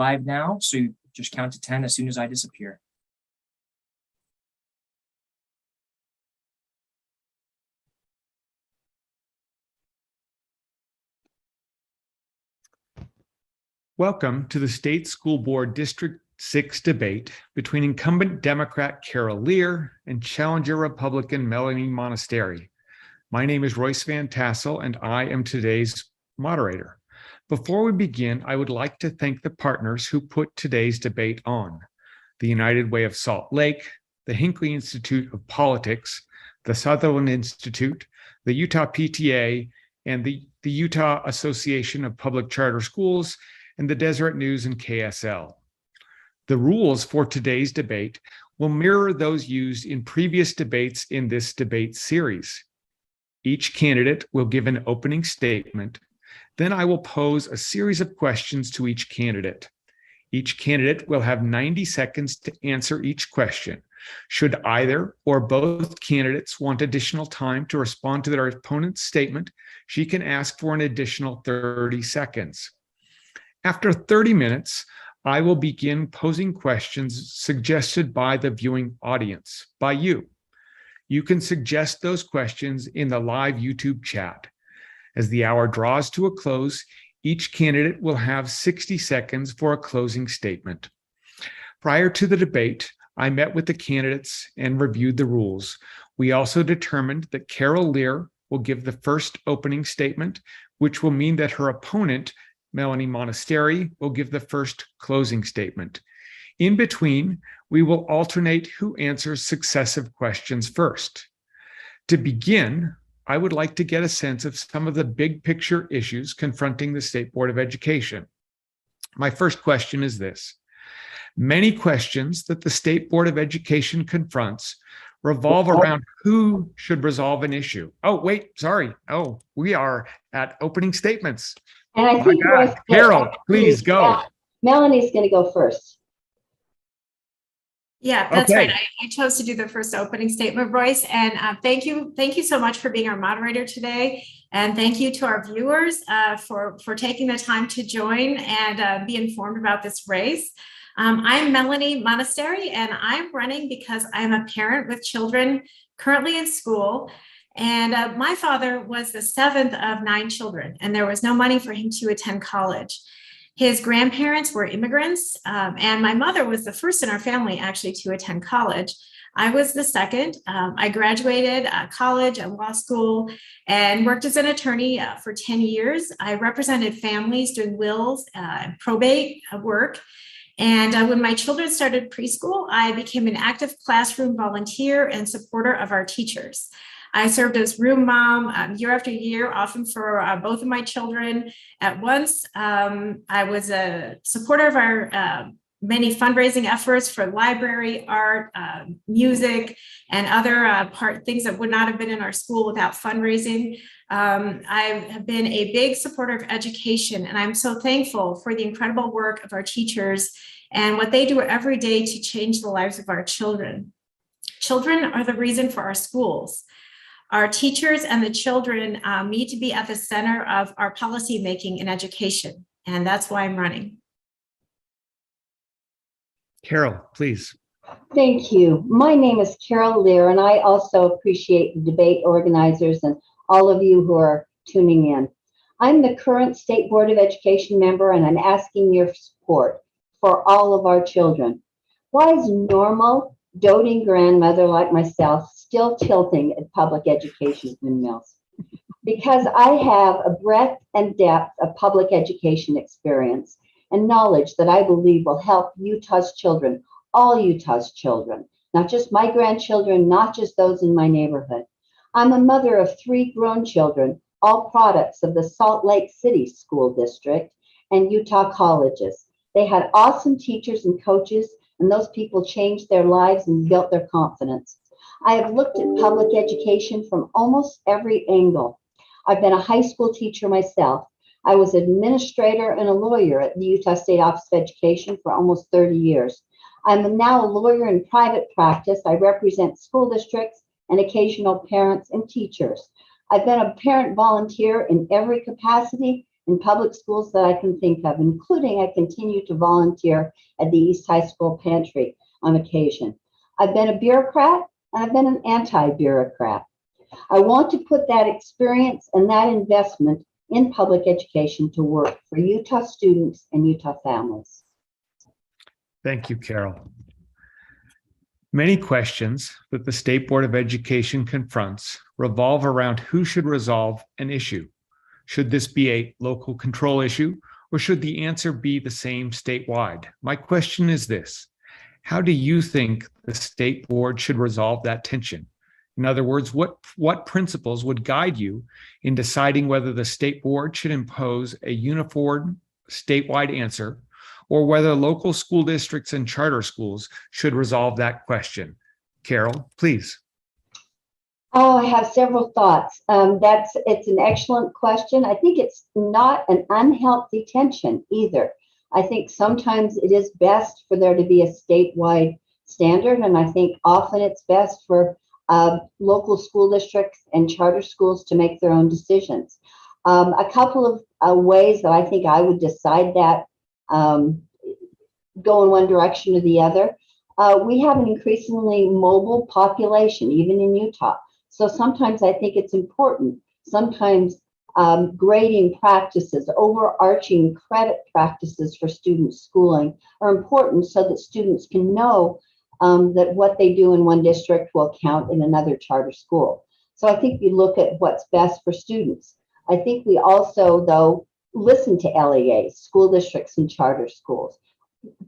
Live now, so you just count to 10 as soon as I disappear. Welcome to the State School Board District 6 debate between incumbent Democrat Carol Lear and challenger Republican Melanie Monasteri. My name is Royce Van Tassel, and I am today's moderator. Before we begin, I would like to thank the partners who put today's debate on: the United Way of Salt Lake, the Hinckley Institute of Politics, the Sutherland Institute, the Utah PTA, and the Utah Association of Public Charter Schools, and the Deseret News and KSL. The rules for today's debate will mirror those used in previous debates in this debate series. Each candidate will give an opening statement. Then I will pose a series of questions to each candidate. Each candidate will have 90 seconds to answer each question. Should either or both candidates want additional time to respond to their opponent's statement, she can ask for an additional 30 seconds. After 30 minutes, I will begin posing questions suggested by the viewing audience, by you. You can suggest those questions in the live YouTube chat. As the hour draws to a close, each candidate will have 60 seconds for a closing statement. Prior to the debate, I met with the candidates and reviewed the rules. We also determined that Carol Lear will give the first opening statement, which will mean that her opponent, Melanie Monasteri, will give the first closing statement. In between, we will alternate who answers successive questions first. To begin, I would like to get a sense of some of the big picture issues confronting the State Board of Education. My first question is this: many questions that the State Board of Education confronts revolve around who should resolve an issue. Oh, wait, sorry. Oh, we are at opening statements. And I think Carol, please go. Melanie's going to go first. Yeah, that's right. I chose to do the first opening statement, Royce. And thank you so much for being our moderator today. And thank you to our viewers for taking the time to join and be informed about this race. I'm Melanie Monasteri, and I'm running because I'm a parent with children currently in school. And my father was the seventh of 9 children, and there was no money for him to attend college. His grandparents were immigrants, and my mother was the first in our family actually to attend college. I was the second. I graduated college and law school and worked as an attorney for 10 years. I represented families doing wills and probate work. And when my children started preschool, I became an active classroom volunteer and supporter of our teachers. I served as room mom year after year, often for both of my children at once. I was a supporter of our many fundraising efforts for library, art, music, and other things that would not have been in our school without fundraising. I have been a big supporter of education, and I'm so thankful for the incredible work of our teachers and what they do every day to change the lives of our children. Children are the reason for our schools. Our teachers and the children need to be at the center of our policy making in education, and that's why I'm running. Carol, please. Thank you. My name is Carol Lear, and I also appreciate the debate organizers and all of you who are tuning in. I'm the current State Board of Education member, and I'm asking your support for all of our children. Why is normal, doting grandmother like myself still tilting at public education windmills? Because I have a breadth and depth of public education experience and knowledge that I believe will help Utah's children, all Utah's children, not just my grandchildren, not just those in my neighborhood. I'm a mother of 3 grown children, all products of the Salt Lake City School District and Utah colleges. They had awesome teachers and coaches, and those people changed their lives and built their confidence. I have looked at public education from almost every angle. I've been a high school teacher myself. I was an administrator and a lawyer at the Utah State Office of Education for almost 30 years. I'm now a lawyer in private practice. I represent school districts and occasional parents and teachers. I've been a parent volunteer in every capacity, in public schools that I can think of, including I continue to volunteer at the East High School Pantry on occasion. I've been a bureaucrat, and I've been an anti-bureaucrat. I want to put that experience and that investment in public education to work for Utah students and Utah families. Thank you, Carol. Many questions that the State Board of Education confronts revolve around who should resolve an issue. Should this be a local control issue, or should the answer be the same statewide? My question is this: how do you think the State Board should resolve that tension? In other words, what principles would guide you in deciding whether the State Board should impose a uniform statewide answer, or whether local school districts and charter schools should resolve that question? Carol, please. Oh, I have several thoughts. It's an excellent question. I think it's not an unhealthy tension either. I think sometimes it is best for there to be a statewide standard, and I think often it's best for local school districts and charter schools to make their own decisions. A couple of ways that I think I would decide that go in one direction or the other. We have an increasingly mobile population, even in Utah. So sometimes I think it's important. Sometimes grading practices, overarching credit practices for student schooling are important so that students can know that what they do in one district will count in another charter school. So I think we look at what's best for students. I think we also, though, listen to LEAs, school districts and charter schools.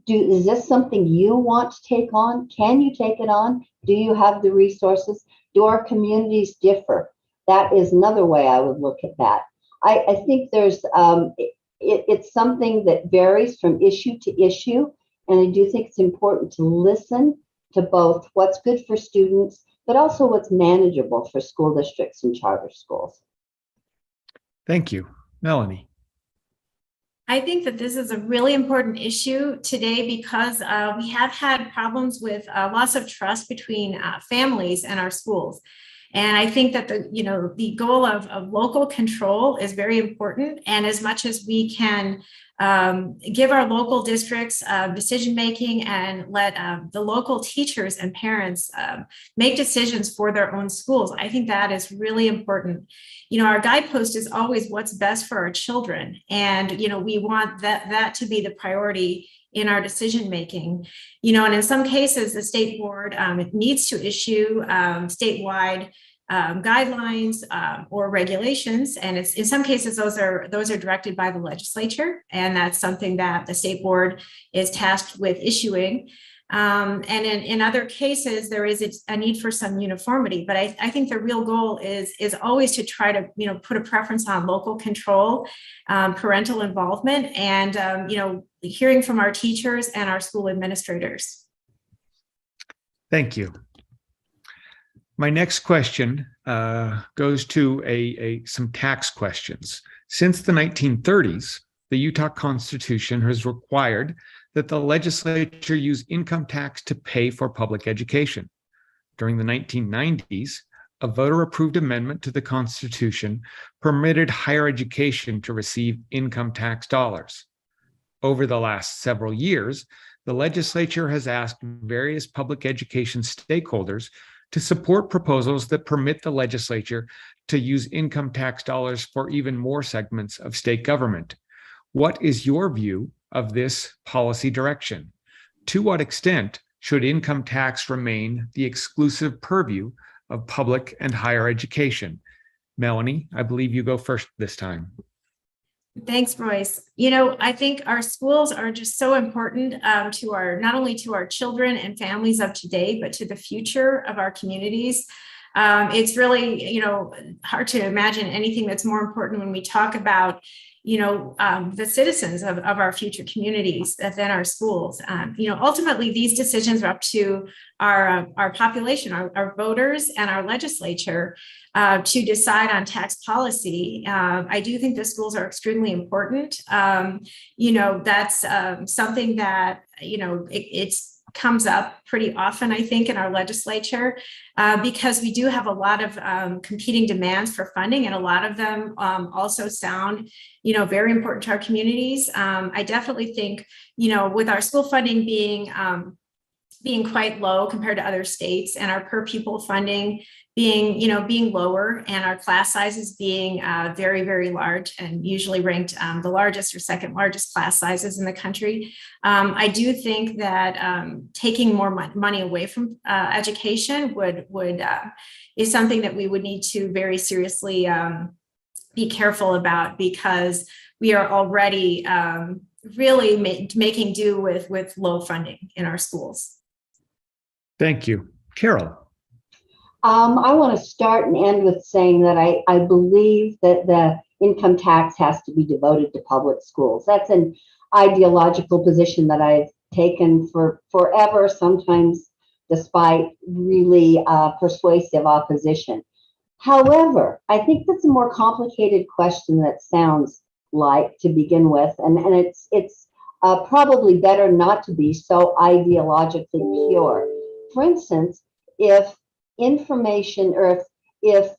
Is this something you want to take on? Can you take it on? Do you have the resources? Do our communities differ? That is another way I would look at that. I think there's it's something that varies from issue to issue, and I do think it's important to listen to both what's good for students, but also what's manageable for school districts and charter schools. Thank you. Melanie. I think that this is a really important issue today because we have had problems with loss of trust between families and our schools. And I think that the goal of local control is very important. And as much as we can give our local districts decision-making and let the local teachers and parents make decisions for their own schools, I think that is really important. Our guidepost is always what's best for our children. And, we want that to be the priority in our decision-making, and in some cases, the state board needs to issue statewide guidelines or regulations, and it's in some cases those are directed by the legislature, and that's something that the state board is tasked with issuing. And in other cases, there is a need for some uniformity, but I think the real goal is always to try to put a preference on local control, parental involvement, and hearing from our teachers and our school administrators. Thank you. My next question goes to some tax questions. Since the 1930s, the Utah Constitution has required that the legislature use income tax to pay for public education. During the 1990s, a voter-approved amendment to the Constitution permitted higher education to receive income tax dollars. Over the last several years, the legislature has asked various public education stakeholders to support proposals that permit the legislature to use income tax dollars for even more segments of state government. What is your view of this policy direction? To what extent should income tax remain the exclusive purview of public and higher education? Melanie, I believe you go first this time. Thanks, Royce. I think our schools are just so important not only to our children and families of today, but to the future of our communities. It's really, hard to imagine anything that's more important when we talk about, the citizens of our future communities than our schools. Ultimately, these decisions are up to our population, our voters, and our legislature to decide on tax policy. I do think the schools are extremely important. That's something that, it's comes up pretty often, I think, in our legislature, because we do have a lot of competing demands for funding, and a lot of them also sound, very important to our communities. I definitely think, with our school funding being quite low compared to other states, and our per pupil funding being lower, and our class sizes being very, very large, and usually ranked the largest or second largest class sizes in the country. I do think that taking more money away from education is something that we would need to very seriously be careful about, because we are already really making do with low funding in our schools. Thank you. Carol. I want to start and end with saying that I believe that the income tax has to be devoted to public schools. That's an ideological position that I've taken for forever, sometimes despite really persuasive opposition. However, I think that's a more complicated question that sounds like to begin with, and it's probably better not to be so ideologically pure. For instance, if information or if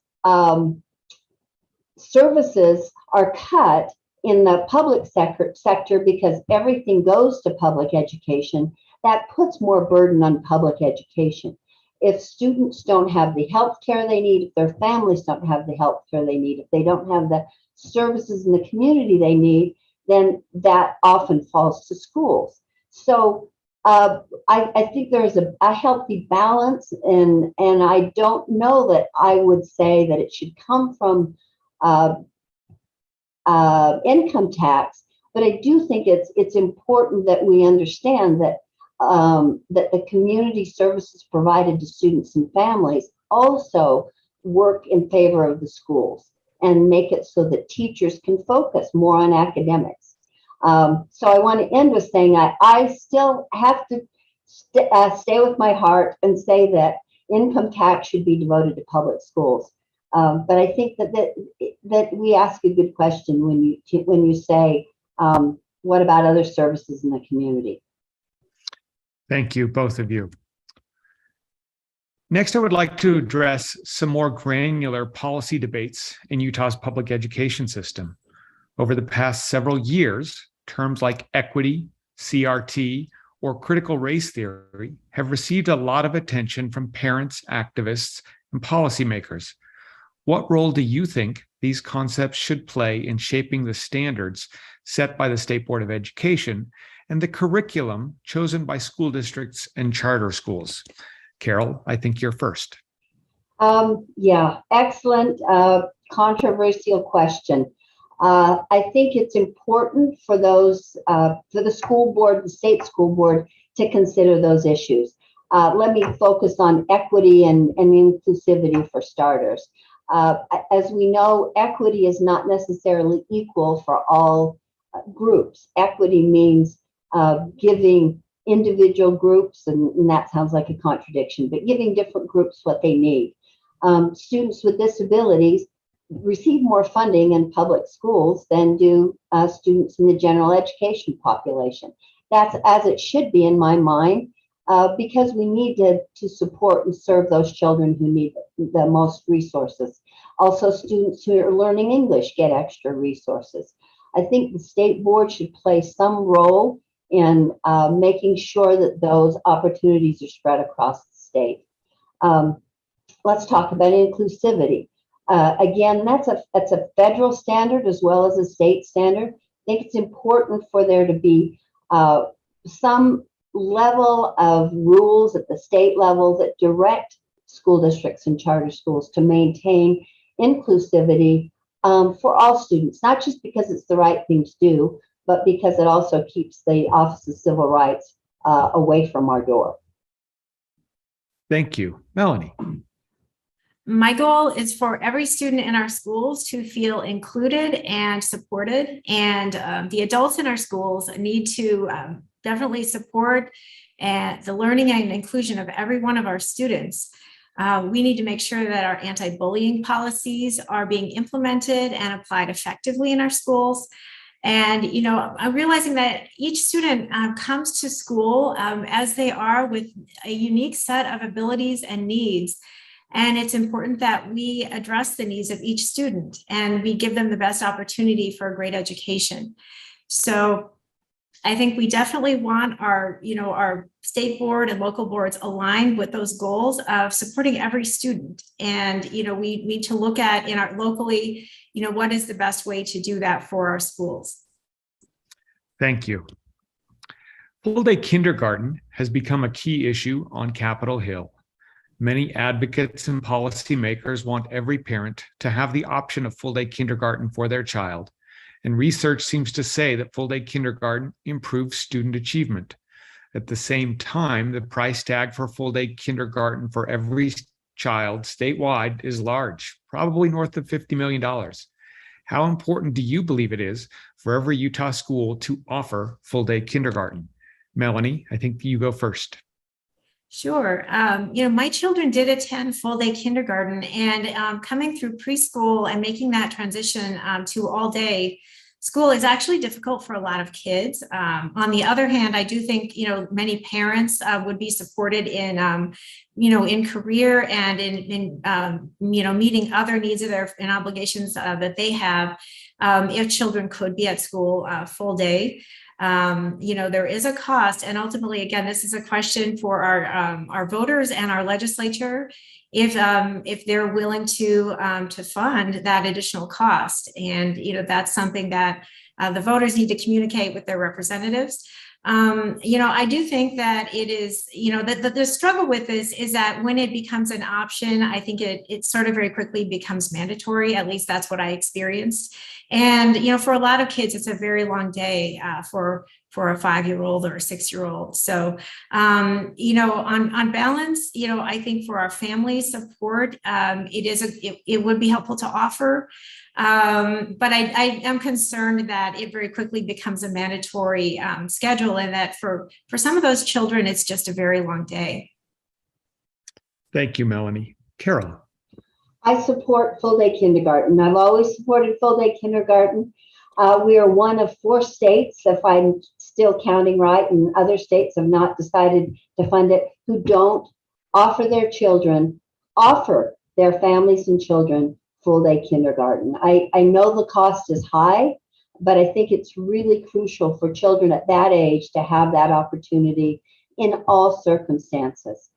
services are cut in the public sector because everything goes to public education, that puts more burden on public education. If students don't have the health care they need, if their families don't have the health care they need, if they don't have the services in the community they need, then that often falls to schools. So I think there's a healthy balance, and I don't know that I would say that it should come from income tax, but I do think it's important that we understand that that the community services provided to students and families also work in favor of the schools and make it so that teachers can focus more on academics. So I want to end with saying I still have to stay with my heart and say that income tax should be devoted to public schools. But I think that we ask a good question when you say, what about other services in the community? Thank you, both of you. Next, I would like to address some more granular policy debates in Utah's public education system. Over the past several years, terms like equity, CRT, or critical race theory have received a lot of attention from parents, activists, and policymakers. What role do you think these concepts should play in shaping the standards set by the State Board of Education and the curriculum chosen by school districts and charter schools? Carol, I think you're first. Yeah, excellent, controversial question. I think it's important for for the school board, the state school board, to consider those issues. Let me focus on equity and inclusivity for starters. As we know, equity is not necessarily equal for all groups. Equity means giving individual groups, and that sounds like a contradiction, but giving different groups what they need. Students with disabilities receive more funding in public schools than do students in the general education population. That's as it should be in my mind, because we need to support and serve those children who need the most resources. Also, students who are learning English get extra resources. I think the state board should play some role in making sure that those opportunities are spread across the state. Let's talk about inclusivity. Again, that's a federal standard as well as a state standard. I think it's important for there to be some level of rules at the state level that direct school districts and charter schools to maintain inclusivity for all students, not just because it's the right thing to do, but because it also keeps the Office of Civil Rights away from our door. Thank you. Melanie. My goal is for every student in our schools to feel included and supported, and the adults in our schools need to definitely support the learning and inclusion of every one of our students. We need to make sure that our anti-bullying policies are being implemented and applied effectively in our schools. And, I'm realizing that each student comes to school as they are with a unique set of abilities and needs. And it's important that we address the needs of each student and we give them the best opportunity for a great education. So I think we definitely want our state board and local boards aligned with those goals of supporting every student. And, we need to look at locally, what is the best way to do that for our schools. Thank you. Full-day kindergarten has become a key issue on Capitol Hill. Many advocates and policymakers want every parent to have the option of full-day kindergarten for their child. And research seems to say that full-day kindergarten improves student achievement. At the same time, the price tag for full-day kindergarten for every child statewide is large, probably north of $50 million. How important do you believe it is for every Utah school to offer full-day kindergarten? Melanie, I think you go first. Sure. My children did attend full-day kindergarten, and coming through preschool and making that transition to all-day school is actually difficult for a lot of kids. On the other hand, I do think, many parents would be supported in, in career and in meeting other needs of their and obligations that they have if children could be at school full day. There is a cost, and ultimately, again, this is a question for our voters and our legislature, if they're willing to fund that additional cost. And that's something that the voters need to communicate with their representatives. I do think that it is, that the struggle with this is that when it becomes an option, I think it sort of very quickly becomes mandatory. At least that's what I experienced. And, for a lot of kids, it's a very long day for a 5-year-old or a 6-year-old. So, on balance, I think for our family support, it would be helpful to offer. But I am concerned that it very quickly becomes a mandatory schedule, and that for some of those children, it's just a very long day. Thank you, Melanie. Carol. I support full-day kindergarten. I've always supported full-day kindergarten. We are one of 4 states, if I'm still counting right, and other states have not decided to fund it, who don't offer their families and children full-day kindergarten. I know the cost is high, but I think it's really crucial for children at that age to have that opportunity in all circumstances.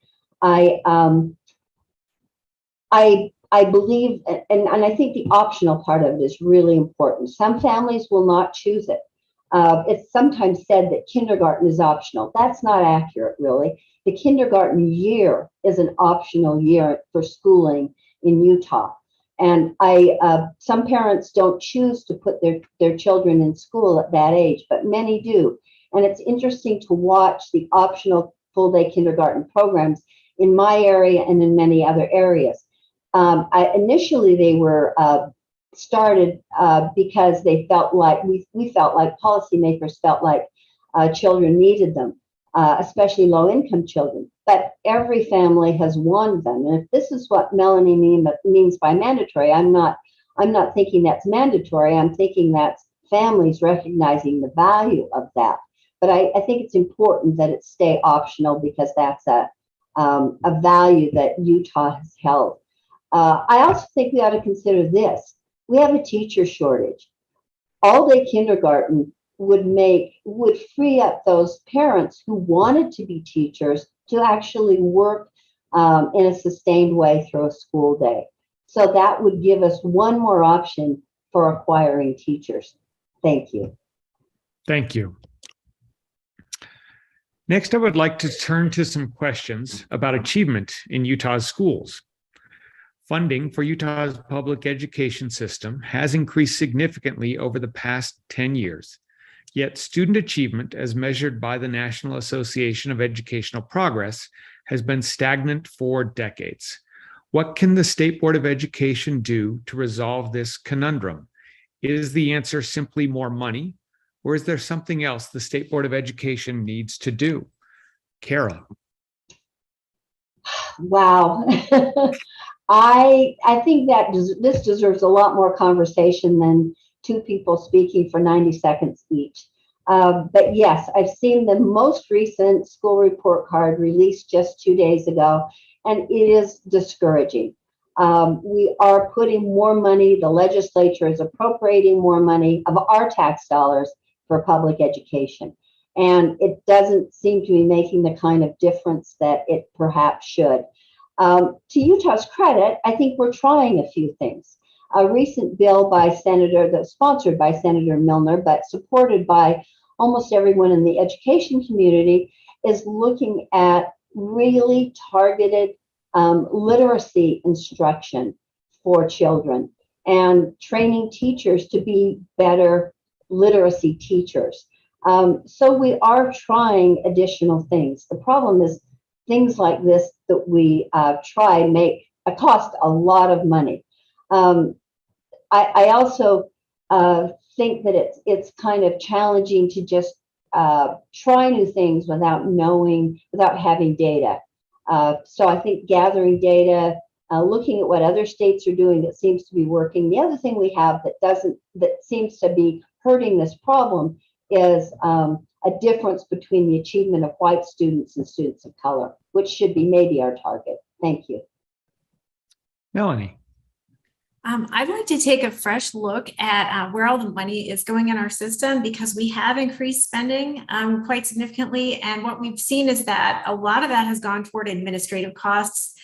I believe, and I think the optional part of it is really important. Some families will not choose it. It's sometimes said that kindergarten is optional. That's not accurate, really. The kindergarten year is an optional year for schooling in Utah. And some parents don't choose to put their children in school at that age, but many do. And it's interesting to watch the optional full-day kindergarten programs in my area and in many other areas. Initially, they were started because they felt like we felt like policymakers felt like children needed them, especially low-income children. But every family has wanted them, and if this is what Melanie means by mandatory, I'm not thinking that's mandatory. I'm thinking that's families recognizing the value of that. But I think it's important that it stay optional because that's a value that Utah has held. I also think we ought to consider this. We have a teacher shortage. All-day kindergarten would free up those parents who wanted to be teachers to actually work in a sustained way through a school day. So that would give us one more option for acquiring teachers. Thank you. Thank you. Next, I would like to turn to some questions about achievement in Utah's schools. Funding for Utah's public education system has increased significantly over the past 10 years, yet student achievement, as measured by the National Association of Educational Progress, has been stagnant for decades. What can the State Board of Education do to resolve this conundrum? Is the answer simply more money, or is there something else the State Board of Education needs to do? Kara. Wow. I think that this deserves a lot more conversation than two people speaking for 90 seconds each. But yes, I've seen the most recent school report card released just 2 days ago, and it is discouraging. We are putting more money, the legislature is appropriating more money of our tax dollars for public education. And it doesn't seem to be making the kind of difference that it perhaps should. To Utah's credit, I think we're trying a few things. A recent bill by Senator, that's sponsored by Senator Milner, but supported by almost everyone in the education community, is looking at really targeted literacy instruction for children and training teachers to be better literacy teachers. So we are trying additional things. The problem is things like this that we try cost a lot of money. I also think that it's kind of challenging to just try new things without having data. So I think gathering data, looking at what other states are doing that seems to be working. The other thing we have that seems to be hurting this problem is a difference between the achievement of white students and students of color, which should be maybe our target. Thank you. Melanie. I'd like to take a fresh look at where all the money is going in our system, because we have increased spending quite significantly. And what we've seen is that a lot of that has gone toward administrative costs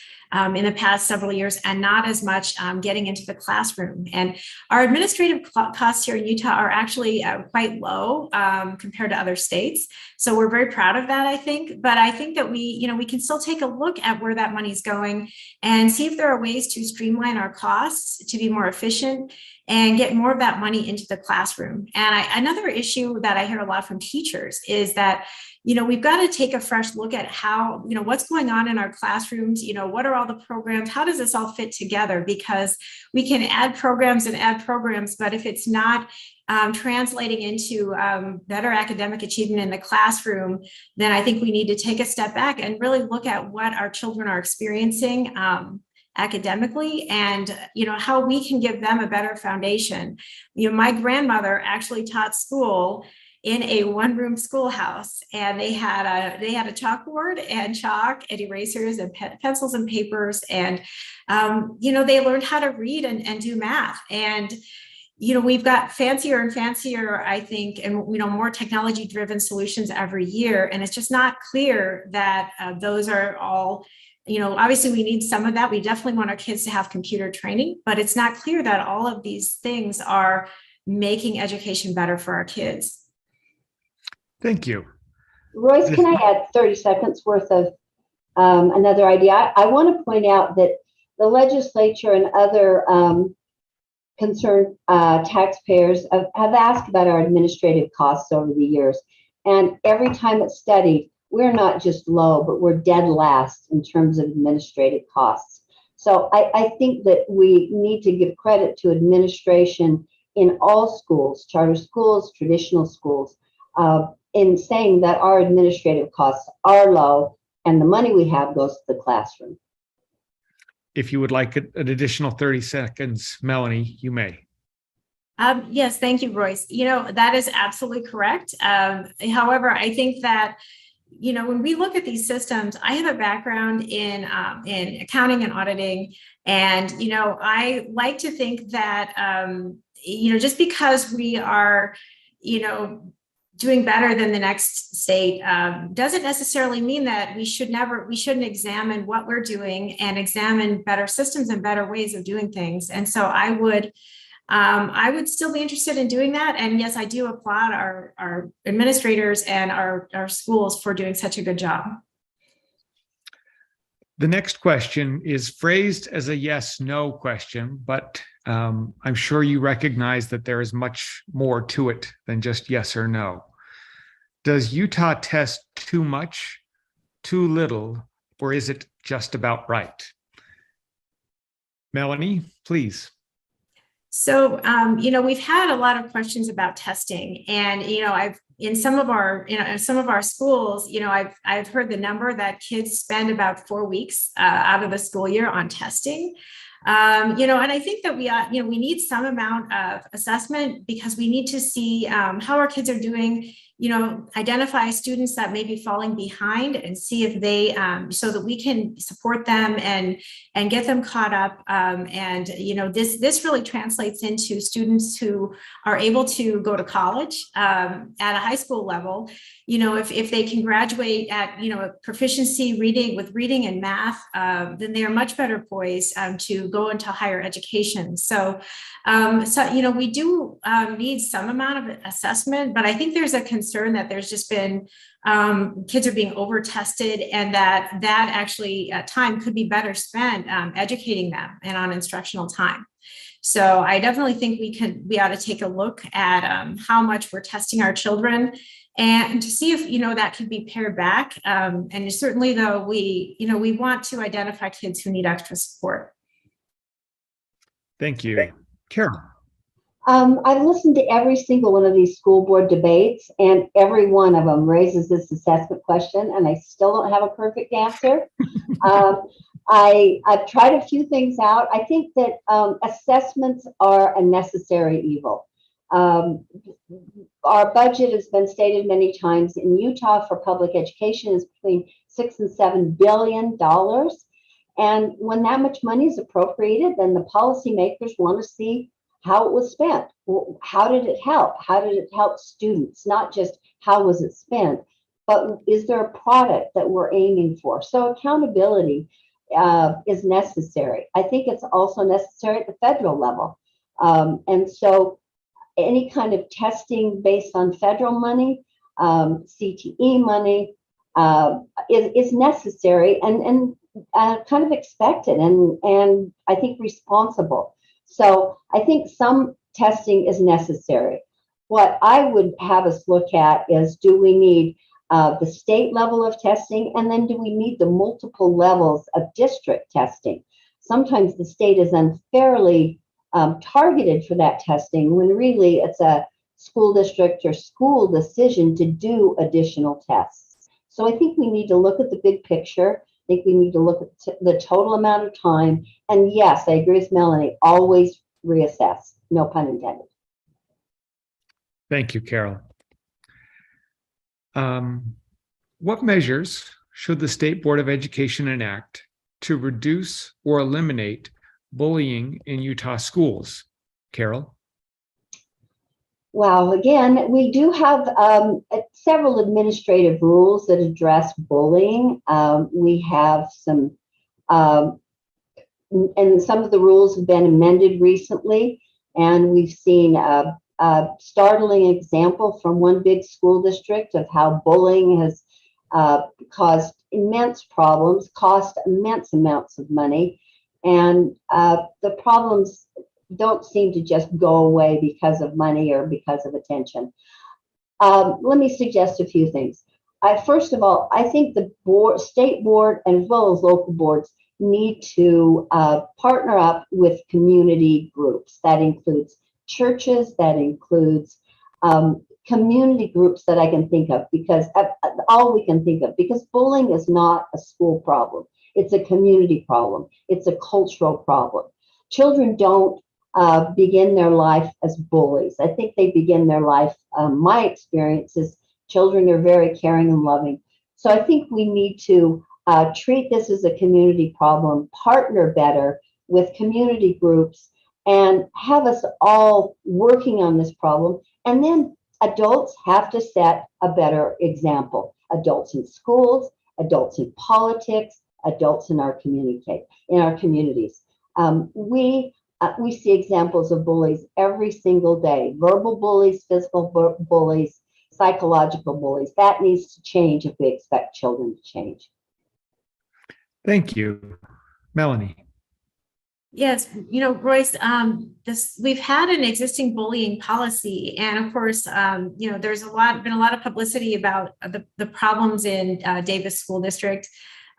in the past several years, and not as much getting into the classroom. And our administrative costs here in Utah are actually quite low compared to other states. So we're very proud of that, I think. But I think that we can still take a look at where that money's going and see if there are ways to streamline our costs to be more efficient and get more of that money into the classroom. And another issue that I hear a lot from teachers is that we've got to take a fresh look at how, what's going on in our classrooms, what are all the programs, how does this all fit together? Because we can add programs, but if it's not translating into better academic achievement in the classroom, then I think we need to take a step back and really look at what our children are experiencing academically, and how we can give them a better foundation. My grandmother actually taught school in a one-room schoolhouse, and they had a chalkboard and chalk and erasers and pencils and papers, and they learned how to read and do math. And we've got fancier and fancier, I think, and more technology-driven solutions every year, and it's just not clear that those are all. Obviously we need some of that. We definitely want our kids to have computer training, but it's not clear that all of these things are making education better for our kids. Thank you. Royce, can I add 30 seconds worth of another idea? I want to point out that the legislature and other concerned taxpayers have asked about our administrative costs over the years. And every time it's studied, we're not just low, but we're dead last in terms of administrative costs. So I think that we need to give credit to administration in all schools, charter schools, traditional schools, in saying that our administrative costs are low and the money we have goes to the classroom. If you would like an additional 30 seconds, Melanie, you may. Yes, thank you, Royce. That is absolutely correct. However, I think that when we look at these systems, I have a background in accounting and auditing, and I like to think that just because we are doing better than the next state doesn't necessarily mean that we shouldn't examine what we're doing and examine better systems and better ways of doing things. And so I would still be interested in doing that. And yes, I do applaud our administrators and our schools for doing such a good job. The next question is phrased as a yes/no question, but I'm sure you recognize that there is much more to it than just yes or no. Does Utah test too much, too little, or is it just about right? Melanie, please. So, we've had a lot of questions about testing, and I've in some of our schools, I've heard the number that kids spend about 4 weeks out of the school year on testing. And I think that we need some amount of assessment because we need to see how our kids are doing, identify students that may be falling behind and see if they, so that we can support them and get them caught up. This really translates into students who are able to go to college at a high school level. If they can graduate at, a proficiency reading and math, then they are much better poised to go into higher education. So we do need some amount of assessment, but I think there's a concern that there's just been kids are being over tested, and that actually time could be better spent educating them and on instructional time. So I definitely think we ought to take a look at how much we're testing our children, and to see if that could be pared back. And certainly, though, we want to identify kids who need extra support. Thank you, Carol. I've listened to every single one of these school board debates, and every one of them raises this assessment question, and I still don't have a perfect answer. I've tried a few things out. I think that assessments are a necessary evil. Our budget has been stated many times in Utah for public education is between $6 and $7 billion. And when that much money is appropriated, then the policymakers want to see how it was spent. How did it help? How did it help students? Not just how was it spent, but is there a product that we're aiming for? So accountability is necessary. I think it's also necessary at the federal level. And so any kind of testing based on federal money, CTE money, is necessary and kind of expected and I think responsible. So I think some testing is necessary. What I would have us look at is, do we need the state level of testing, and then do we need the multiple levels of district testing? Sometimes the state is unfairly targeted for that testing when really it's a school district or school decision to do additional tests. So I think we need to look at the big picture. I think we need to look at the total amount of time. And yes, I agree with Melanie, always reassess, no pun intended. Thank you, Carol. What measures should the State Board of Education enact to reduce or eliminate bullying in Utah schools? Carol? Wow, again, we do have several administrative rules that address bullying. We have some, and some of the rules have been amended recently, and we've seen a startling example from one big school district of how bullying has caused immense problems, cost immense amounts of money, and the problems don't seem to just go away because of money or because of attention. Let me suggest a few things. First of all, I think the state board as well as local boards need to partner up with community groups. That includes churches, that includes community groups that I can think of, because all we can think of, because bullying is not a school problem. It's a community problem. It's a cultural problem. Children don't begin their life as bullies. I think they begin their life, my experience is children are very caring and loving. So I think we need to treat this as a community problem, partner better with community groups, and have us all working on this problem. And then adults have to set a better example. Adults in schools, adults in politics, adults in our communities. We see examples of bullies every single day. Verbal bullies, physical bullies, psychological bullies. That needs to change if we expect children to change. Thank you. Melanie. Yes, Royce, we've had an existing bullying policy, and of course, there's been a lot of publicity about the problems in Davis School District.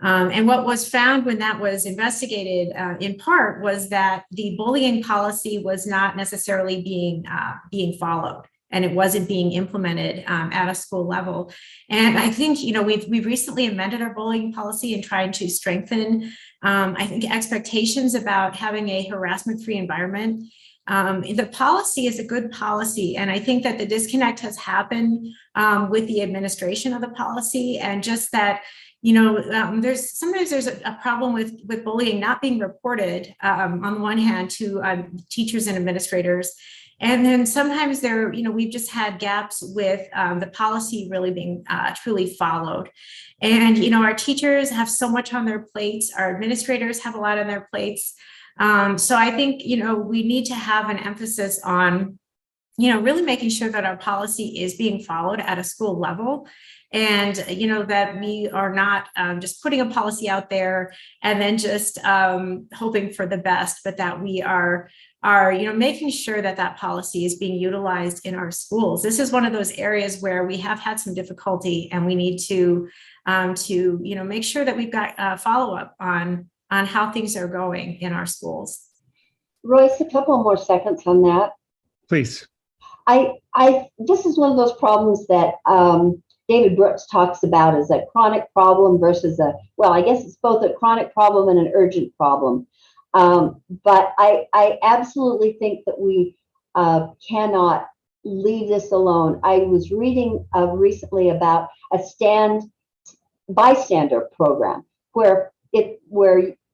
And what was found when that was investigated, in part, was that the bullying policy was not necessarily being followed. and it wasn't being implemented at a school level. And I think, we've recently amended our bullying policy and trying to strengthen, I think, expectations about having a harassment-free environment. The policy is a good policy, and I think that the disconnect has happened with the administration of the policy, and just that, there's a problem with bullying not being reported on the one hand to teachers and administrators. And then sometimes we've just had gaps with the policy really being truly followed. And, our teachers have so much on their plates. Our administrators have a lot on their plates. So I think, we need to have an emphasis on, really making sure that our policy is being followed at a school level. And, that we are not just putting a policy out there and then just hoping for the best, but that we are making sure that that policy is being utilized in our schools. This is one of those areas where we have had some difficulty, and we need to make sure that we've got follow-up on how things are going in our schools. Royce, a couple more seconds on that. Please. This is one of those problems that David Brooks talks about as a chronic problem versus I guess it's both a chronic problem and an urgent problem. But I absolutely think that we cannot leave this alone. I was reading recently about a bystander program where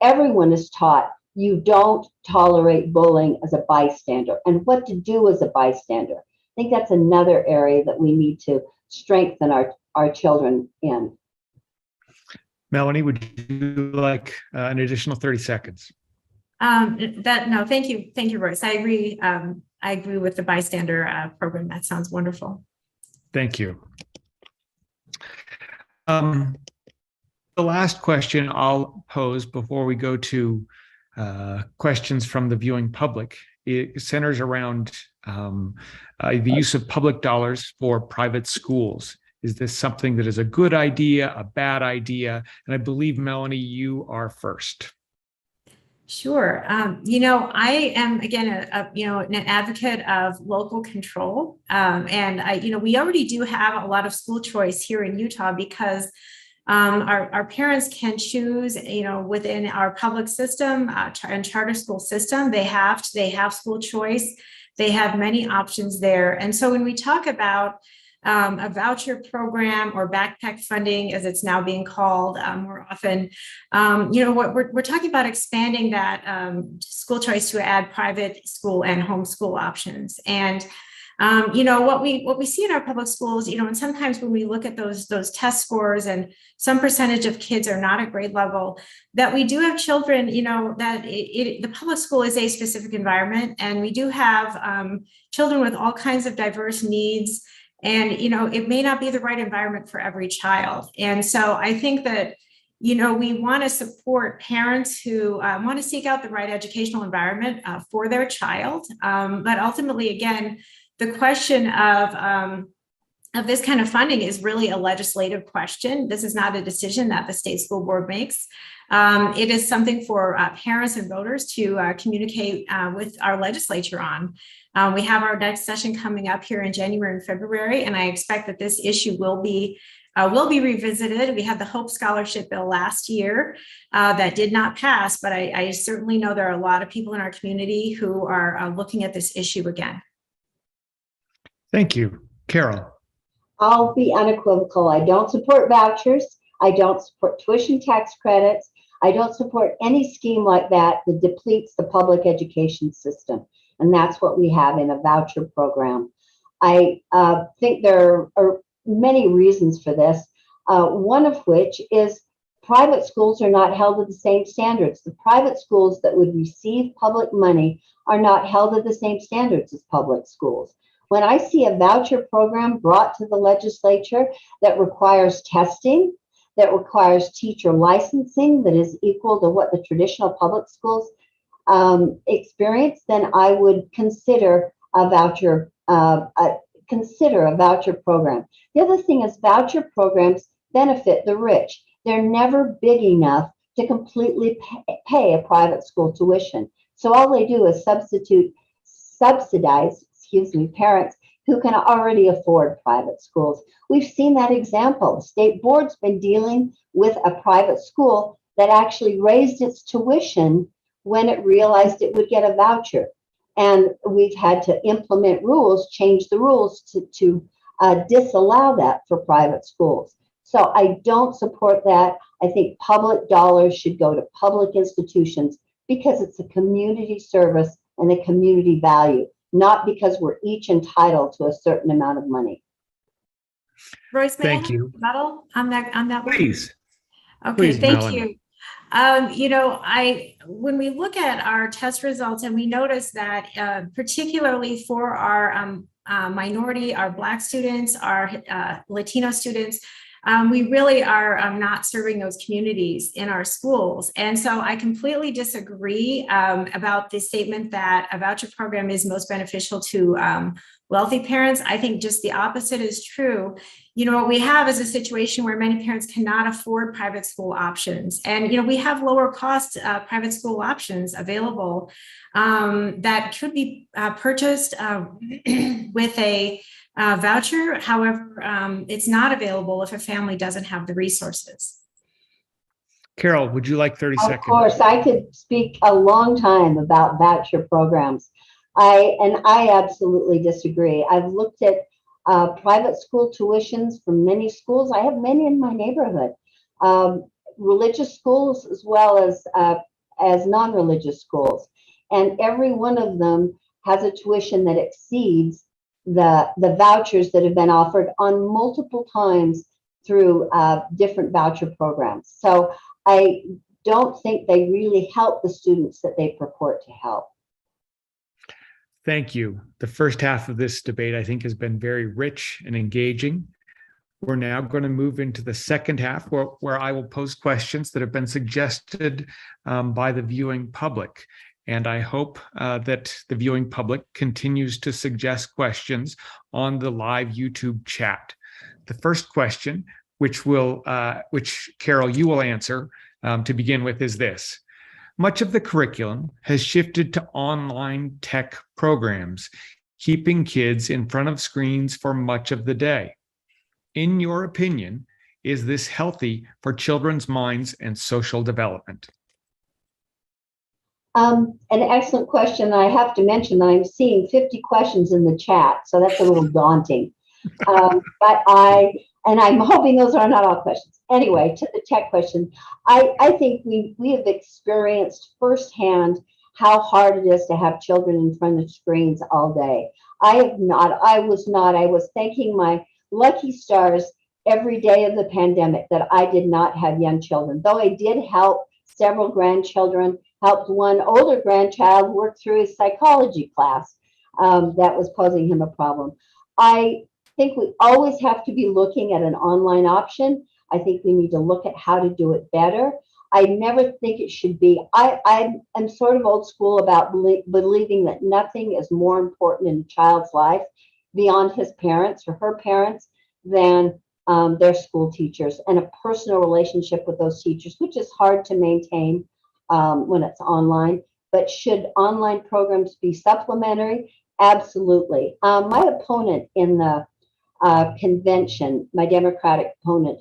everyone is taught you don't tolerate bullying as a bystander and what to do as a bystander. I think that's another area that we need to strengthen our children in. Melanie, would you like an additional 30 seconds? No, thank you, Royce. I agree. I agree with the bystander program. That sounds wonderful. Thank you. The last question I'll pose before we go to questions from the viewing public, it centers around the use of public dollars for private schools. Is this something that is a good idea, a bad idea? And I believe, Melanie, you are first. Sure. I am, again, an advocate of local control. And we already do have a lot of school choice here in Utah because our parents can choose, within our public system and charter school system, they have school choice. They have many options there. And so when we talk about a voucher program or backpack funding, as it's now being called more often, what we're talking about expanding that school choice to add private school and homeschool options. And what we see in our public schools, and sometimes when we look at those test scores and some percentage of kids are not at grade level, that we do have children, that the public school is a specific environment, and we do have children with all kinds of diverse needs. And, it may not be the right environment for every child. And so I think that, we want to support parents who want to seek out the right educational environment for their child. But ultimately, again, the question of this kind of funding is really a legislative question. This is not a decision that the state school board makes. It is something for parents and voters to communicate with our legislature on. We have our next session coming up here in January and February, and I expect that this issue will be revisited. We had the Hope Scholarship Bill last year that did not pass, but I certainly know there are a lot of people in our community who are looking at this issue again. Thank you. Carol. I'll be unequivocal. I don't support vouchers. I don't support tuition tax credits. I don't support any scheme like that that depletes the public education system. And that's what we have in a voucher program. I think there are many reasons for this, one of which is private schools are not held to the same standards. The private schools that would receive public money are not held to the same standards as public schools. When I see a voucher program brought to the legislature that requires testing, that requires teacher licensing that is equal to what the traditional public schools experience, then I would consider a voucher program. The other thing is voucher programs benefit the rich. They're never big enough to completely pay a private school tuition. So all they do is subsidize parents who can already afford private schools. We've seen that example. The state board's been dealing with a private school that actually raised its tuition when it realized it would get a voucher. And we've had to implement rules, change the rules to disallow that for private schools. So I don't support that. I think public dollars should go to public institutions because it's a community service and a community value, not because we're each entitled to a certain amount of money. Royce, may Thank I have you. a rebuttal on that one? Please. Okay, Please, thank Melanie. you. When we look at our test results and we notice that particularly for our minority, our Black students, our Latino students, we really are not serving those communities in our schools. And so I completely disagree about the statement that a voucher program is most beneficial to wealthy parents. I think just the opposite is true. What we have is a situation where many parents cannot afford private school options. And, we have lower cost private school options available that could be purchased with a voucher. However, it's not available if a family doesn't have the resources. Carol, would you like 30 seconds? Of course, I could speak a long time about voucher programs. I absolutely disagree. I've looked at private school tuitions from many schools. I have many in my neighborhood, religious schools as well as non-religious schools, and every one of them has a tuition that exceeds the vouchers that have been offered on multiple times through different voucher programs. So I don't think they really help the students that they purport to help. Thank you. The first half of this debate, I think, has been very rich and engaging. We're now going to move into the second half where I will pose questions that have been suggested by the viewing public. And I hope that the viewing public continues to suggest questions on the live YouTube chat. The first question, which Carol, you will answer to begin with, is this. Much of the curriculum has shifted to online tech programs, keeping kids in front of screens for much of the day. In your opinion, is this healthy for children's minds and social development? An excellent question. I have to mention that I'm seeing 50 questions in the chat, so that's a little daunting. But I'm hoping those are not all questions. Anyway, to the tech question, I think we have experienced firsthand how hard it is to have children in front of screens all day. I was thanking my lucky stars every day of the pandemic that I did not have young children, though I did help several grandchildren, helped one older grandchild work through his psychology class that was posing him a problem. I think we always have to be looking at an online option. I think we need to look at how to do it better. I never think it should be. I'm sort of old school about believing that nothing is more important in a child's life beyond his parents or her parents than their school teachers and a personal relationship with those teachers, which is hard to maintain when it's online. But should online programs be supplementary? Absolutely. My opponent in the convention, my Democratic opponent,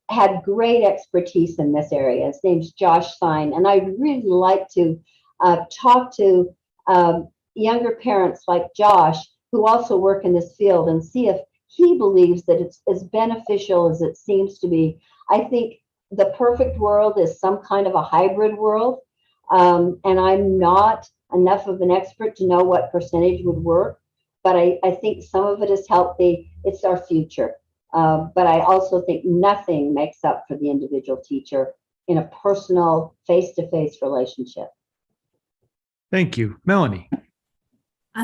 had great expertise in this area. His name's Josh Stein, and I'd really like to talk to younger parents like Josh who also work in this field and see if he believes that it's as beneficial as it seems to be. I think the perfect world is some kind of a hybrid world, and I'm not enough of an expert to know what percentage would work, but I think some of it is healthy. It's our future. But I also think nothing makes up for the individual teacher in a personal, face-to-face relationship. Thank you. Melanie.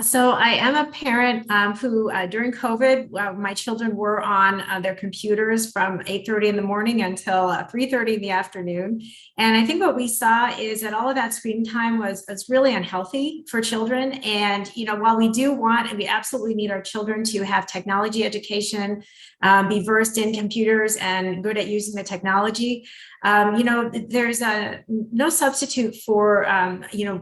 So I am a parent who during COVID, my children were on their computers from 8:30 in the morning until 3:30 in the afternoon. And I think what we saw is that all of that screen time was really unhealthy for children. And, while we do want, and we absolutely need our children to have technology education, be versed in computers and good at using the technology, there's no substitute for,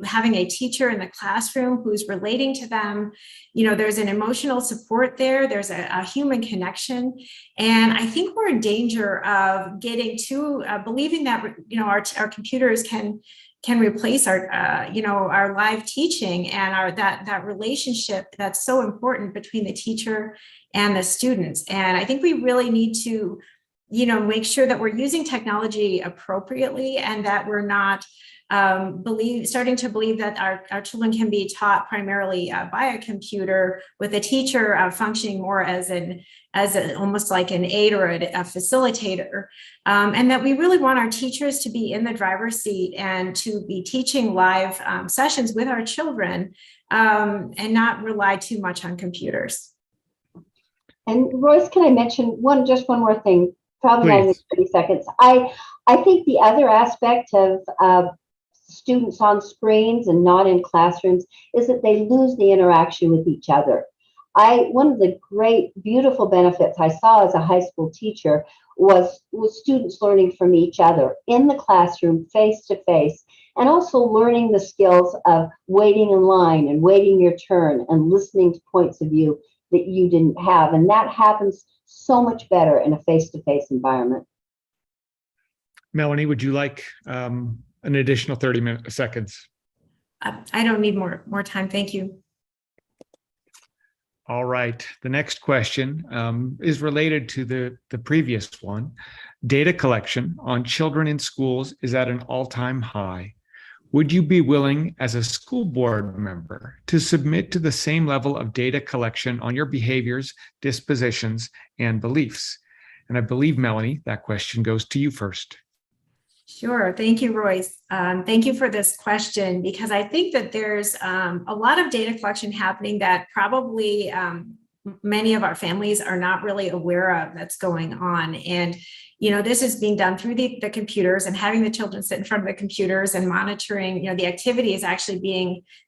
having a teacher in the classroom who's relating to to them. There's an emotional support there. There's a human connection. And I think we're in danger of getting too believing that, our computers can replace our live teaching and that relationship that's so important between the teacher and the students. And I think we really need to, make sure that we're using technology appropriately and that we're not starting to believe that our children can be taught primarily by a computer, with a teacher functioning more as almost like an aide or a facilitator, and that we really want our teachers to be in the driver's seat and to be teaching live sessions with our children, and not rely too much on computers. And Royce, can I mention one more thing? Probably only 30 seconds. I think the other aspect of students on screens and not in classrooms is that they lose the interaction with each other. One of the great, beautiful benefits I saw as a high school teacher was students learning from each other in the classroom, face to face, and also learning the skills of waiting in line and waiting your turn and listening to points of view that you didn't have. And that happens so much better in a face-to-face environment. Melanie, would you like an additional 30 seconds? I don't need more time. Thank you. All right. The next question is related to the previous one. Data collection on children in schools is at an all-time high. Would you be willing, as a school board member, to submit to the same level of data collection on your behaviors, dispositions, and beliefs? And I believe, Melanie, that question goes to you first. Sure. Thank you, Royce. Thank you for this question, because I think that there's a lot of data collection happening that probably many of our families are not really aware of that's going on. And, this is being done through the computers, and having the children sit in front of the computers and monitoring, the activity is actually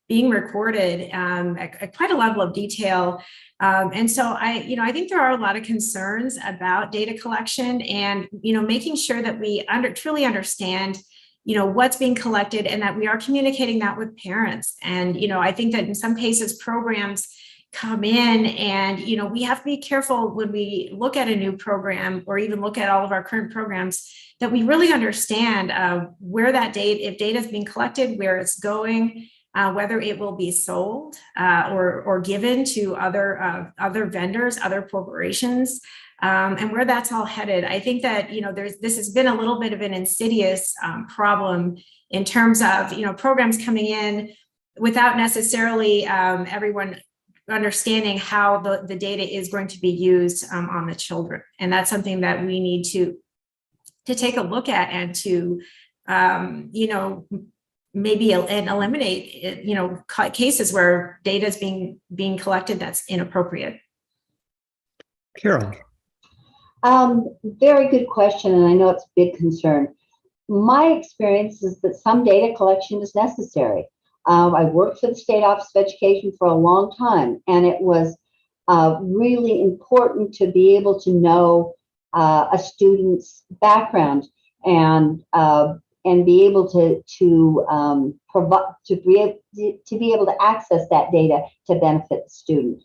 being recorded at quite a level of detail. And so I think there are a lot of concerns about data collection and, making sure that we truly understand, what's being collected, and that we are communicating that with parents. And, I think that in some cases programs come in and, we have to be careful when we look at a new program, or even look at all of our current programs, that we really understand where that data, if data is being collected, where it's going, whether it will be sold or given to other vendors, other corporations, and where that's all headed. I think that, this has been a little bit of an insidious problem in terms of, programs coming in without necessarily everyone understanding how the data is going to be used on the children. And that's something that we need to take a look at, and to, maybe eliminate, cases where data is being collected that's inappropriate. Carol. Very good question, and I know it's a big concern. My experience is that some data collection is necessary. I worked for the State Office of Education for a long time, and it was really important to be able to know a student's background and be able to provide to be able to access that data to benefit the student.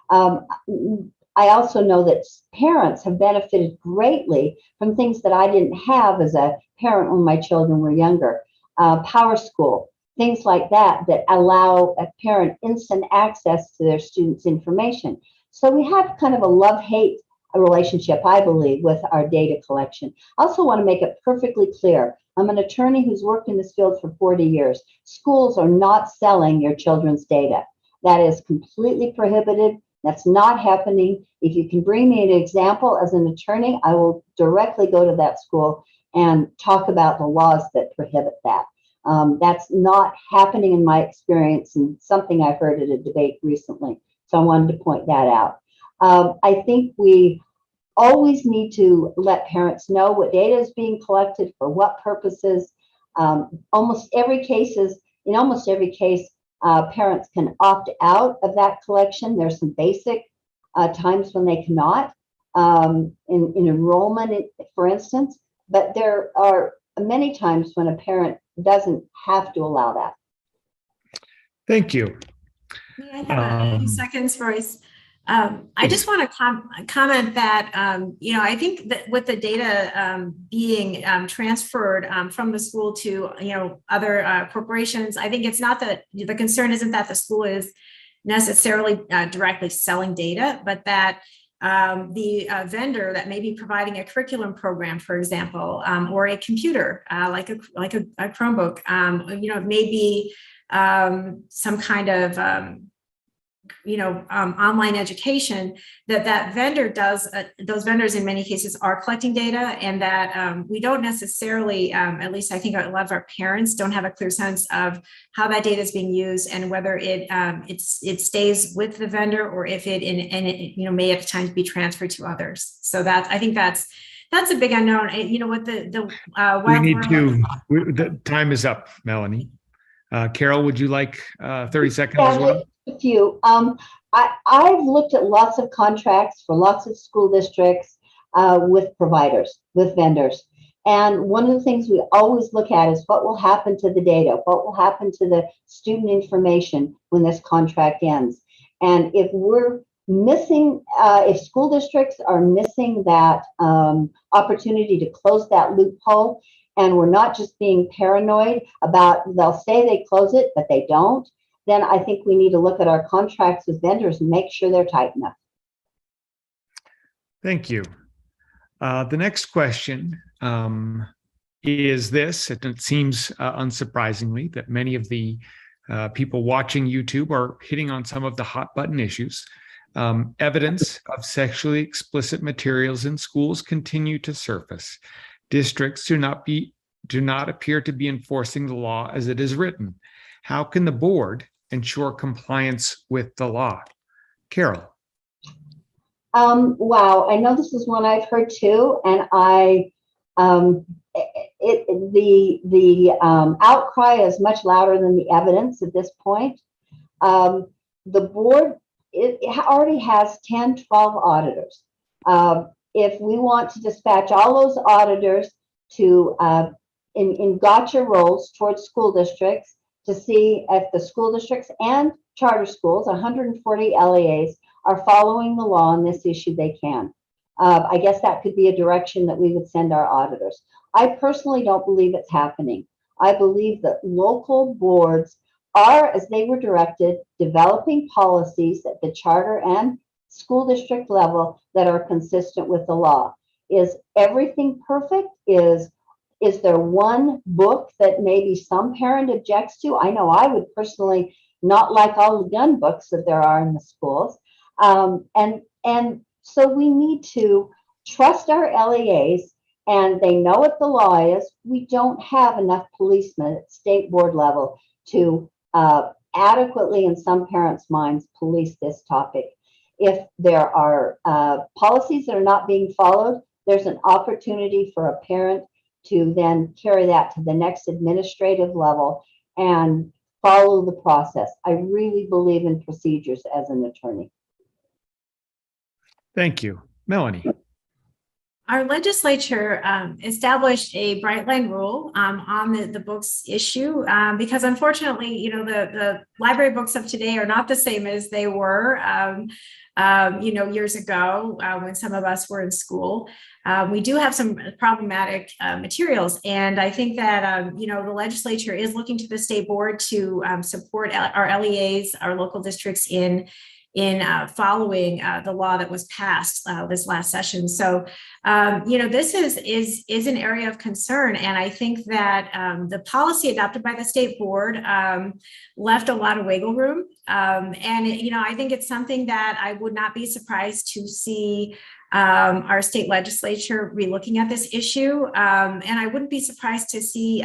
I also know that parents have benefited greatly from things that I didn't have as a parent when my children were younger. Power School, things like that allow a parent instant access to their students' information. So we have kind of a love-hate relationship, I believe, with our data collection. I also want to make it perfectly clear. I'm an attorney who's worked in this field for 40 years. Schools are not selling your children's data. That is completely prohibited. That's not happening. If you can bring me an example as an attorney, I will directly go to that school and talk about the laws that prohibit that. That's not happening in my experience, and something I heard at a debate recently. So I wanted to point that out. I think we always need to let parents know what data is being collected for what purposes. In almost every case, parents can opt out of that collection. There's some basic times when they cannot, in enrollment, for instance, but there are many times when a parent doesn't have to allow that. Thank you. May I have a few seconds, Royce? I just want to comment that, I think that with the data being transferred from the school to, other corporations, I think it's not that the concern isn't that the school is necessarily directly selling data, but that the vendor that may be providing a curriculum program, for example, or a computer like a Chromebook, maybe some kind of online education, that vendor does, those vendors in many cases are collecting data, and that we don't necessarily, at least I think a lot of our parents don't have a clear sense of how that data is being used and whether it stays with the vendor or if it may at times be transferred to others. So I think that's a big unknown. With the the time is up, Melanie. Carol, would you like 30 seconds as well? A few. I've looked at lots of contracts for lots of school districts with providers, with vendors. And one of the things we always look at is what will happen to the data, what will happen to the student information when this contract ends. And if we're missing, if school districts are missing that opportunity to close that loophole, and we're not just being paranoid about, they'll say they close it, but they don't, then I think we need to look at our contracts with vendors and make sure they're tight enough. Thank you. The next question is this, and it seems unsurprisingly that many of the people watching YouTube are hitting on some of the hot button issues. Evidence of sexually explicit materials in schools continue to surface. Districts do not appear to be enforcing the law as it is written. How can the board ensure compliance with the law? Carol. Wow, I know this is one I've heard too, and the outcry is much louder than the evidence at this point. The board, it already has 10, 12 auditors. If we want to dispatch all those auditors to in gotcha roles towards school districts to see if the school districts and charter schools, 140 LEAs, are following the law on this issue, they can. I guess that could be a direction that we would send our auditors. I personally don't believe it's happening. I believe that local boards are, as they were directed, developing policies at the charter and school district level that are consistent with the law. Is everything perfect? Is there one book that maybe some parent objects to? I know I would personally not like all the gun books that there are in the schools. And so we need to trust our LEAs, and they know what the law is. We don't have enough policemen at state board level to adequately, in some parents' minds, police this topic. If there are policies that are not being followed, there's an opportunity for a parent to then carry that to the next administrative level and follow the process. I really believe in procedures as an attorney. Thank you. Melanie. Our legislature established a bright line rule on the books issue because unfortunately, the library books of today are not the same as they were, years ago when some of us were in school. We do have some problematic materials, and I think that the legislature is looking to the state board to support our LEAs, our local districts in following the law that was passed this last session. So, this is an area of concern. And I think that the policy adopted by the state board left a lot of wiggle room. I think it's something that I would not be surprised to see our state legislature relooking at this issue. And I wouldn't be surprised to see,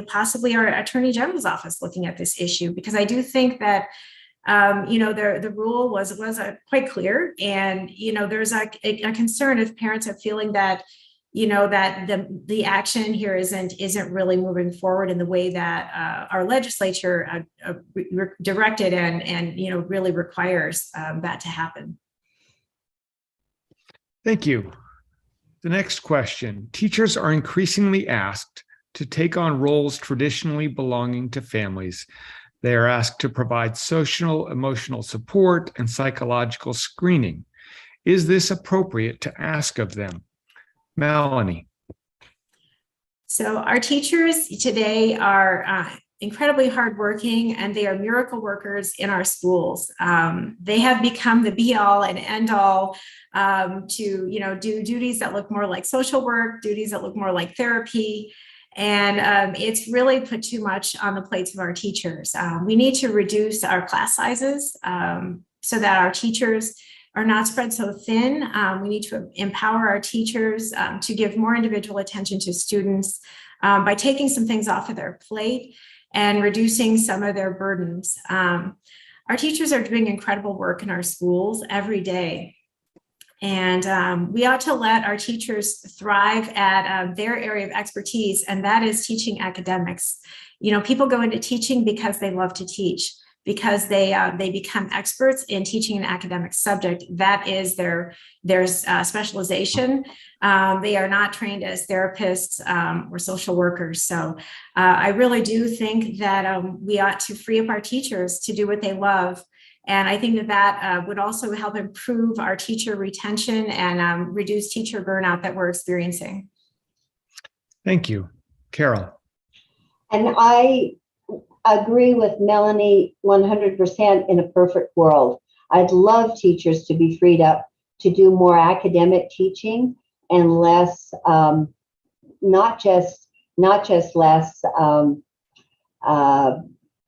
possibly our Attorney General's office looking at this issue, because I do think that the rule was quite clear, and there's a concern if parents are feeling that that the action here isn't really moving forward in the way that our legislature directed and really requires that to happen. Thank you. The next question: teachers are increasingly asked to take on roles traditionally belonging to families. They are asked to provide social, emotional support and psychological screening. Is this appropriate to ask of them? Melanie. So our teachers today are incredibly hardworking, and they are miracle workers in our schools. They have become the be all and end all to do duties that look more like social work, duties that look more like therapy. And it's really put too much on the plates of our teachers. We need to reduce our class sizes so that our teachers are not spread so thin. We need to empower our teachers to give more individual attention to students by taking some things off of their plate and reducing some of their burdens. Our teachers are doing incredible work in our schools every day. And we ought to let our teachers thrive at their area of expertise, and that is teaching academics. People go into teaching because they love to teach, because they become experts in teaching an academic subject. That is their specialization. They are not trained as therapists or social workers. So I really do think that we ought to free up our teachers to do what they love. And I think that would also help improve our teacher retention and reduce teacher burnout that we're experiencing. Thank you. Carol. And I agree with Melanie 100% in a perfect world. I'd love teachers to be freed up to do more academic teaching and less, not just less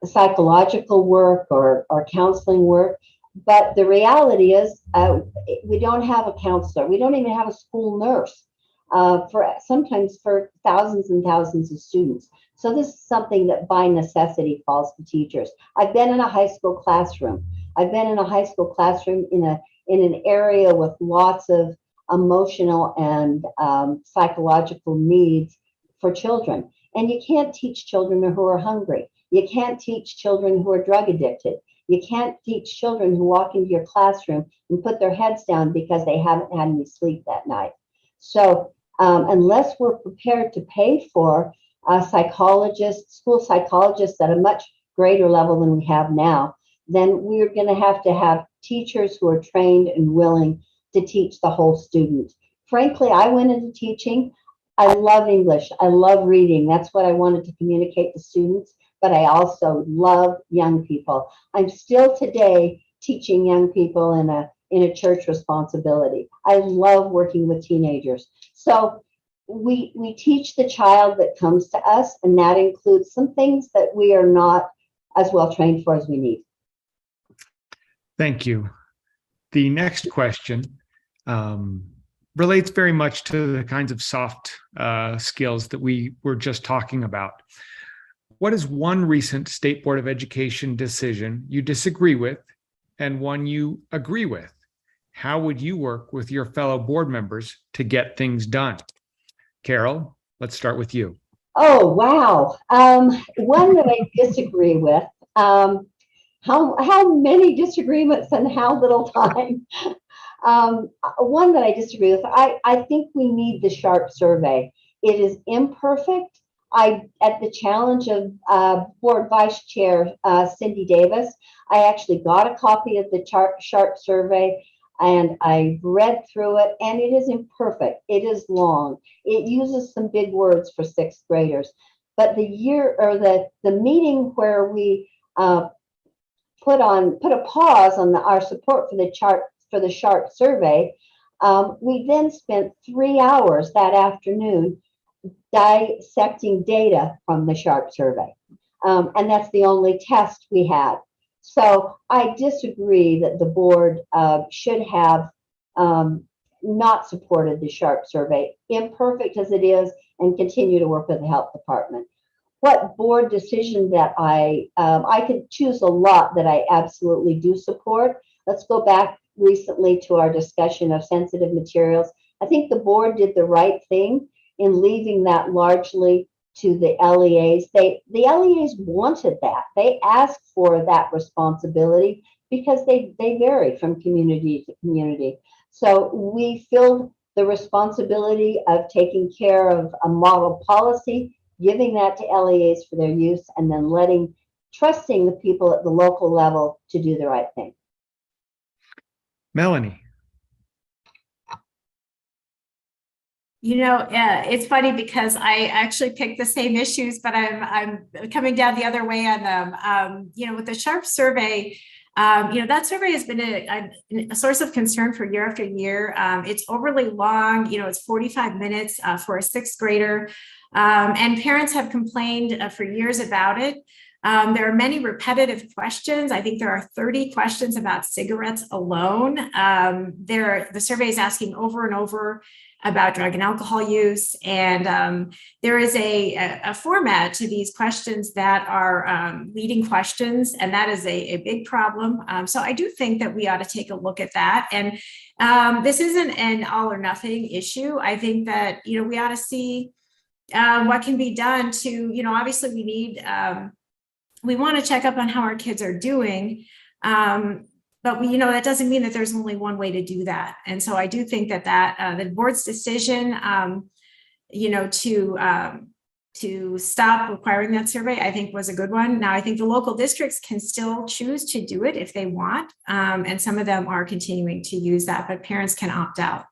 psychological work or counseling work. But the reality is we don't have a counselor. We don't even have a school nurse sometimes for thousands and thousands of students. So this is something that by necessity falls to teachers. I've been in a high school classroom. I've been in a high school classroom in an area with lots of emotional and psychological needs for children. And you can't teach children who are hungry. You can't teach children who are drug addicted. You can't teach children who walk into your classroom and put their heads down because they haven't had any sleep that night. So unless we're prepared to pay for school psychologists at a much greater level than we have now, then we're going to have teachers who are trained and willing to teach the whole student. Frankly, I went into teaching. I love English. I love reading. That's what I wanted to communicate to students, but I also love young people. I'm still today teaching young people in a church responsibility. I love working with teenagers. So we teach the child that comes to us, and that includes some things that we are not as well trained for as we need. Thank you. The next question relates very much to the kinds of soft skills that we were just talking about. What is one recent State Board of Education decision you disagree with and one you agree with? How would you work with your fellow board members to get things done? Carol, let's start with you. Oh, wow. One that I disagree with. How many disagreements and how little time? One that I disagree with. I think we need the SHARP survey. It is imperfect. At the challenge of Board Vice Chair Cindy Davis, I actually got a copy of the SHARP survey, and I read through it, and it is imperfect. It is long. It uses some big words for sixth graders. But the meeting where we put a pause on our support for the SHARP survey, we then spent 3 hours that afternoon dissecting data from the SHARP survey. And that's the only test we had. So I disagree that the board should have not supported the SHARP survey, imperfect as it is, and continue to work with the health department. What board decision that I could choose a lot that I absolutely do support. Let's go back recently to our discussion of sensitive materials. I think the board did the right thing in leaving that largely to the LEAs. The LEAs wanted that. They asked for that responsibility because they vary from community to community. So we filled the responsibility of taking care of a model policy, giving that to LEAs for their use, and then letting trusting the people at the local level to do the right thing. Melanie. It's funny because I actually picked the same issues, but I'm coming down the other way on them. With the SHARP survey, that survey has been a source of concern for year after year. It's overly long. It's 45 minutes for a sixth grader, and parents have complained for years about it. There are many repetitive questions. I think there are 30 questions about cigarettes alone. The survey is asking over and over about drug and alcohol use. And there is a format to these questions that are leading questions, and that is a big problem. So I do think that we ought to take a look at that. And this isn't an all or nothing issue. I think that, we ought to see what can be done to, obviously we want to check up on how our kids are doing. But that doesn't mean that there's only one way to do that. And so I do think that the board's decision, to stop requiring that survey, I think was a good one. Now, I think the local districts can still choose to do it if they want. And some of them are continuing to use that, but parents can opt out.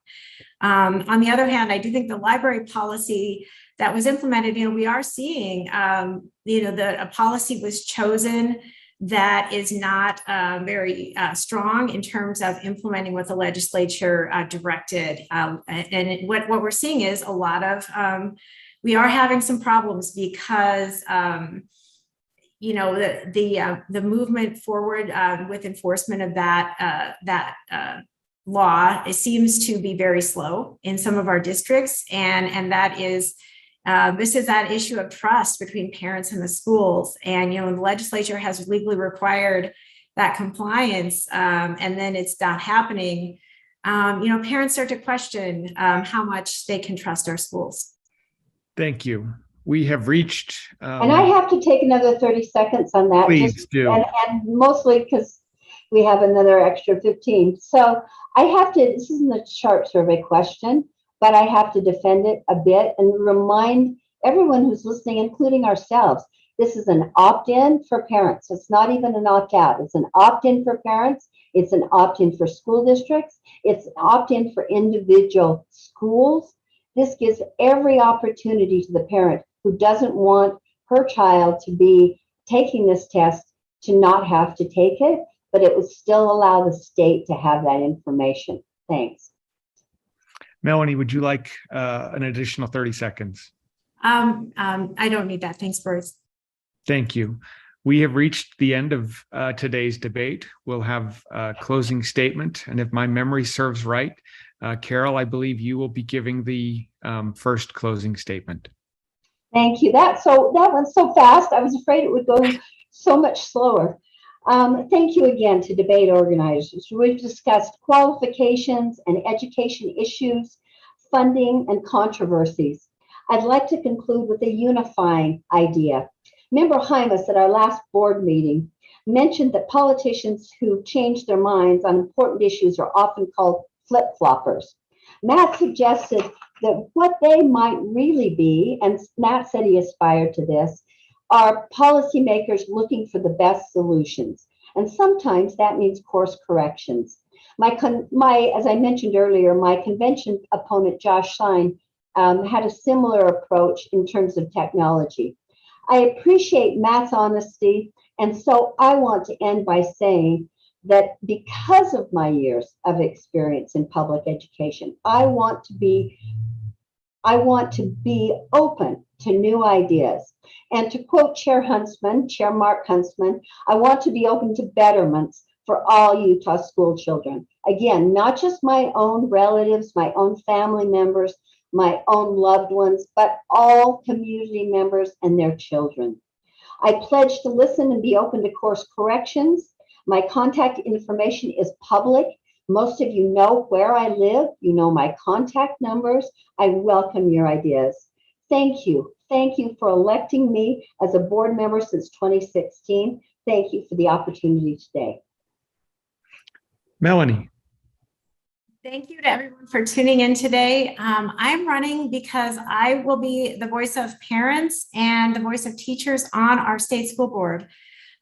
On the other hand, I do think the library policy that was implemented, we are seeing, a policy was chosen that is not very strong in terms of implementing what the legislature directed. And what we're seeing is a lot of, we are having some problems because, the movement forward with enforcement of that law, it seems to be very slow in some of our districts. And that is, this is that issue of trust between parents and the schools. And, the legislature has legally required that compliance, and then it's not happening. Parents start to question how much they can trust our schools. Thank you. We have reached. And I have to take another 30 seconds on that. Please do. And mostly because we have another extra 15. So I have to, this isn't a SHARP survey question, but I have to defend it a bit and remind everyone who's listening, including ourselves, this is an opt-in for parents. It's not even an opt-out. It's an opt-in for parents. It's an opt-in for school districts. It's an opt-in for individual schools. This gives every opportunity to the parent who doesn't want her child to be taking this test to not have to take it, but it would still allow the state to have that information. Thanks. Melanie, would you like an additional 30 seconds? I don't need that. Thanks, Bruce. Thank you. We have reached the end of today's debate. We'll have a closing statement. And if my memory serves right, Carol, I believe you will be giving the first closing statement. Thank you. That went so fast. I was afraid it would go so much slower. Thank you again to debate organizers. We've discussed qualifications and education issues, funding, and controversies. I'd like to conclude with a unifying idea. Member Hymas at our last board meeting mentioned that politicians who change their minds on important issues are often called flip-floppers. Matt suggested that what they might really be, and Matt said he aspired to this, are policymakers looking for the best solutions. And sometimes that means course corrections. As I mentioned earlier, my convention opponent, Josh Schein, had a similar approach in terms of technology. I appreciate Matt's honesty, and so I want to end by saying that because of my years of experience in public education, I want to be open to new ideas. And to quote Chair Mark Huntsman, I want to be open to betterments for all Utah school children. Again, not just my own relatives, my own family members, my own loved ones, but all community members and their children. I pledge to listen and be open to course corrections. My contact information is public. Most of you know where I live. You know my contact numbers. I welcome your ideas. Thank you. Thank you for electing me as a board member since 2016. Thank you for the opportunity today. Melanie. Thank you to everyone for tuning in today. I'm running because I will be the voice of parents and the voice of teachers on our state school board.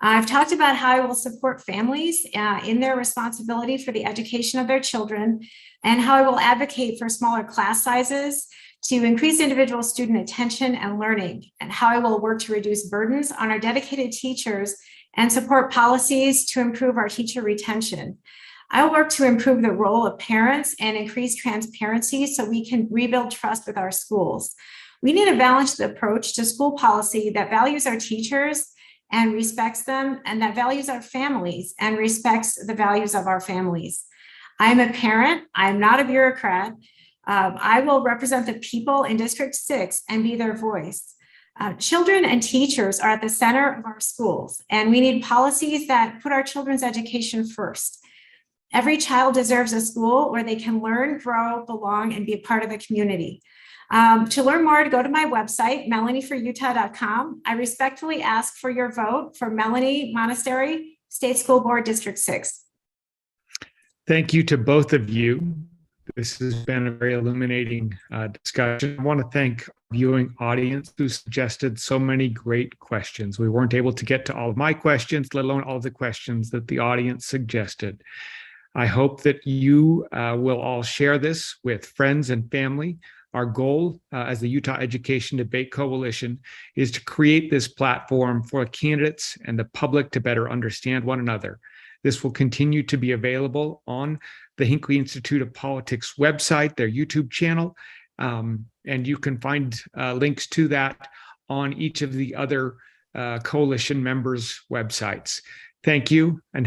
I've talked about how I will support families in their responsibility for the education of their children, and how I will advocate for smaller class sizes to increase individual student attention and learning, and how I will work to reduce burdens on our dedicated teachers and support policies to improve our teacher retention. I will work to improve the role of parents and increase transparency so we can rebuild trust with our schools. We need a balanced approach to school policy that values our teachers and respects them, and that values our families and respects the values of our families. I'm a parent. I'm not a bureaucrat. I will represent the people in District 6 and be their voice. Children and teachers are at the center of our schools, and we need policies that put our children's education first. Every child deserves a school where they can learn, grow, belong, and be a part of a community. To learn more, to go to my website, melanieforutah.com. I respectfully ask for your vote for Melanie Monastery, State School Board, District 6. Thank you to both of you. This has been a very illuminating discussion. I want to thank our viewing audience who suggested so many great questions. We weren't able to get to all of my questions, let alone all of the questions that the audience suggested. I hope that you will all share this with friends and family. Our goal as the Utah Education Debate Coalition is to create this platform for candidates and the public to better understand one another. This will continue to be available on the Hinckley Institute of Politics website, their YouTube channel, and you can find links to that on each of the other coalition members' websites. Thank you, and